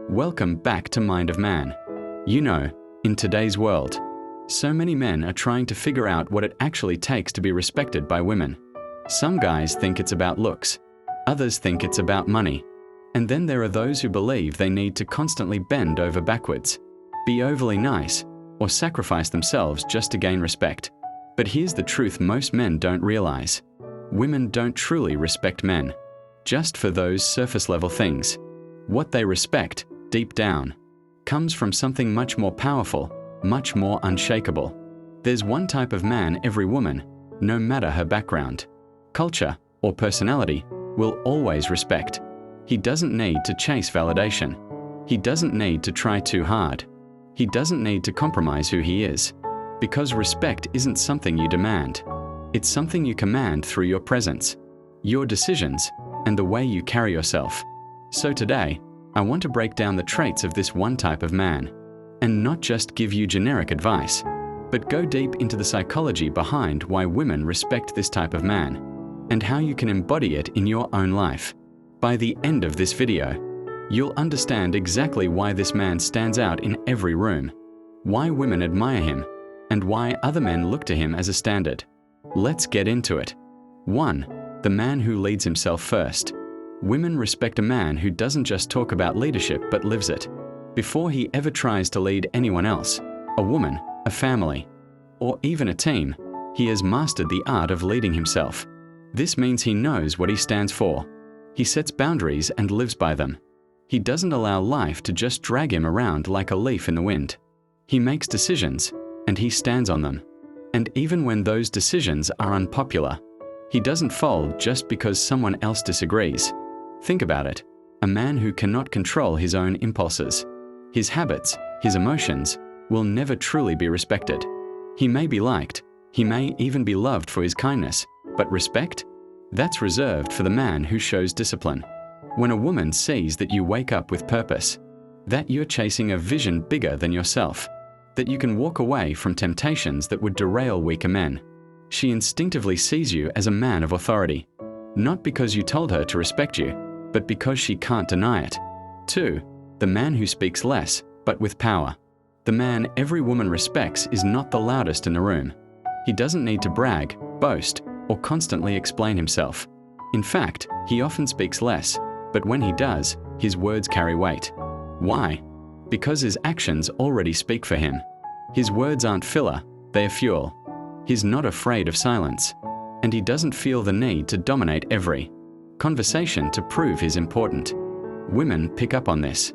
Welcome back to Mind of Man. You know, in today's world, so many men are trying to figure out what it actually takes to be respected by women. Some guys think it's about looks, others think it's about money, and then there are those who believe they need to constantly bend over backwards, be overly nice, or sacrifice themselves just to gain respect. But here's the truth most men don't realize. Women don't truly respect men, just for those surface-level things. What they respect, deep down, comes from something much more powerful, much more unshakable. There's one type of man every woman, no matter her background, culture, or personality, will always respect. He doesn't need to chase validation. He doesn't need to try too hard. He doesn't need to compromise who he is. Because respect isn't something you demand. It's something you command through your presence, your decisions, and the way you carry yourself. So today, I want to break down the traits of this one type of man, and not just give you generic advice, but go deep into the psychology behind why women respect this type of man, and how you can embody it in your own life. By the end of this video, you'll understand exactly why this man stands out in every room, why women admire him, and why other men look to him as a standard. Let's get into it. 1. The man who leads himself first. Women respect a man who doesn't just talk about leadership but lives it. Before he ever tries to lead anyone else, a woman, a family, or even a team, he has mastered the art of leading himself. This means he knows what he stands for. He sets boundaries and lives by them. He doesn't allow life to just drag him around like a leaf in the wind. He makes decisions, and he stands on them. And even when those decisions are unpopular, he doesn't fold just because someone else disagrees. Think about it. A man who cannot control his own impulses, his habits, his emotions, will never truly be respected. He may be liked, he may even be loved for his kindness, but respect? That's reserved for the man who shows discipline. When a woman sees that you wake up with purpose, that you're chasing a vision bigger than yourself, that you can walk away from temptations that would derail weaker men, she instinctively sees you as a man of authority, not because you told her to respect you, but because she can't deny it. 2. The man who speaks less, but with power. The man every woman respects is not the loudest in the room. He doesn't need to brag, boast, or constantly explain himself. In fact, he often speaks less, but when he does, his words carry weight. Why? Because his actions already speak for him. His words aren't filler, they are fuel. He's not afraid of silence, and he doesn't feel the need to dominate every conversation to prove he's important. Women pick up on this.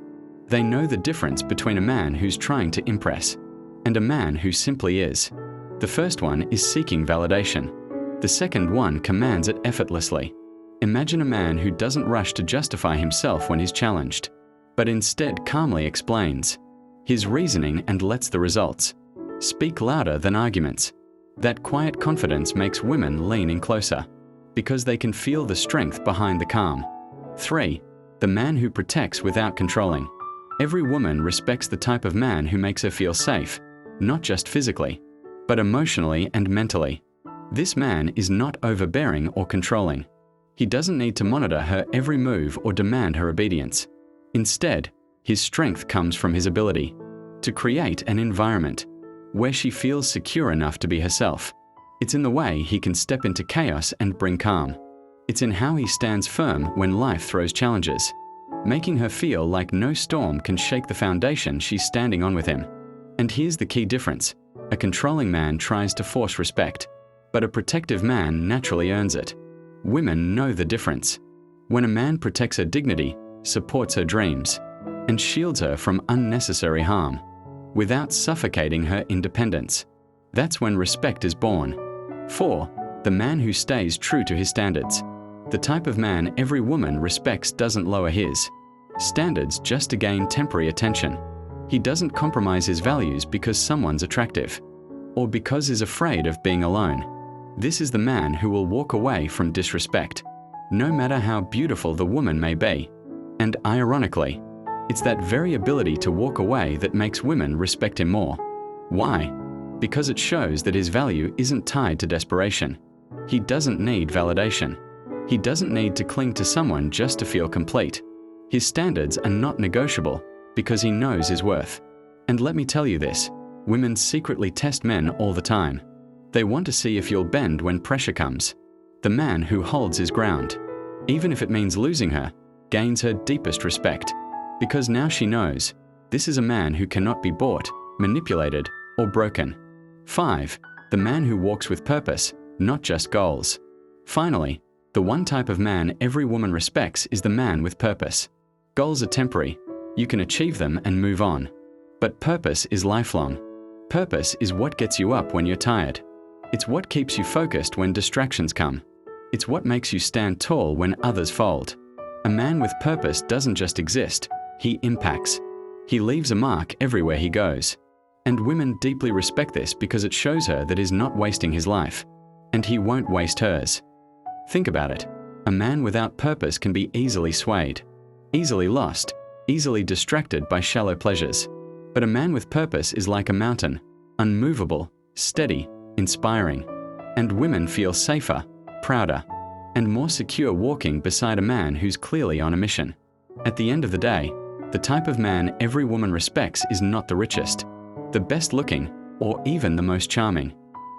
They know the difference between a man who's trying to impress and a man who simply is. The first one is seeking validation. The second one commands it effortlessly. Imagine a man who doesn't rush to justify himself when he's challenged, but instead calmly explains his reasoning and lets the results speak louder than arguments. That quiet confidence makes women lean in closer, because they can feel the strength behind the calm. 3. The man who protects without controlling. Every woman respects the type of man who makes her feel safe, not just physically, but emotionally and mentally. This man is not overbearing or controlling. He doesn't need to monitor her every move or demand her obedience. Instead, his strength comes from his ability to create an environment where she feels secure enough to be herself. It's in the way he can step into chaos and bring calm. It's in how he stands firm when life throws challenges, making her feel like no storm can shake the foundation she's standing on with him. And here's the key difference. A controlling man tries to force respect, but a protective man naturally earns it. Women know the difference. When a man protects her dignity, supports her dreams, and shields her from unnecessary harm, without suffocating her independence, that's when respect is born. 4. The man who stays true to his standards. The type of man every woman respects doesn't lower his standards just to gain temporary attention. He doesn't compromise his values because someone's attractive, or because he's afraid of being alone. This is the man who will walk away from disrespect, no matter how beautiful the woman may be. And ironically, it's that very ability to walk away that makes women respect him more. Why? Because it shows that his value isn't tied to desperation. He doesn't need validation. He doesn't need to cling to someone just to feel complete. His standards are not negotiable, because he knows his worth. And let me tell you this, women secretly test men all the time. They want to see if you'll bend when pressure comes. The man who holds his ground, even if it means losing her, gains her deepest respect, because now she knows this is a man who cannot be bought, manipulated, or broken. 5. The man who walks with purpose, not just goals. Finally, the one type of man every woman respects is the man with purpose. Goals are temporary. You can achieve them and move on. But purpose is lifelong. Purpose is what gets you up when you're tired. It's what keeps you focused when distractions come. It's what makes you stand tall when others fold. A man with purpose doesn't just exist, he impacts. He leaves a mark everywhere he goes. And women deeply respect this because it shows her that he's not wasting his life. And he won't waste hers. Think about it. A man without purpose can be easily swayed, easily lost, easily distracted by shallow pleasures. But a man with purpose is like a mountain, unmovable, steady, inspiring. And women feel safer, prouder, and more secure walking beside a man who's clearly on a mission. At the end of the day, the type of man every woman respects is not the richest, the best looking, or even the most charming.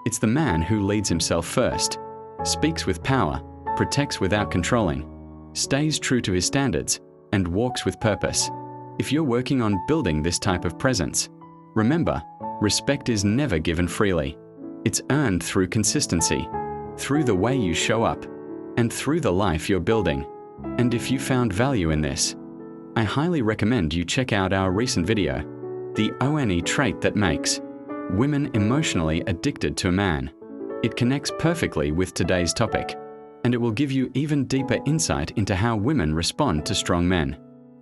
It's the man who leads himself first, speaks with power, protects without controlling, stays true to his standards, and walks with purpose. If you're working on building this type of presence, remember, respect is never given freely. It's earned through consistency, through the way you show up, and through the life you're building. And if you found value in this, I highly recommend you check out our recent video, The ONE Trait That Makes Women Emotionally Addicted to a Man. It connects perfectly with today's topic, and it will give you even deeper insight into how women respond to strong men.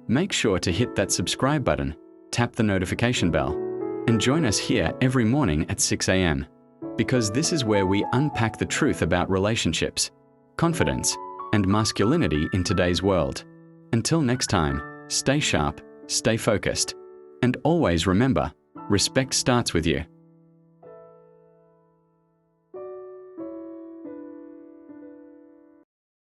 Make sure to hit that subscribe button, tap the notification bell, and join us here every morning at 6 a.m. because this is where we unpack the truth about relationships, confidence, and masculinity in today's world. Until next time, stay sharp, stay focused, and always remember, respect starts with you.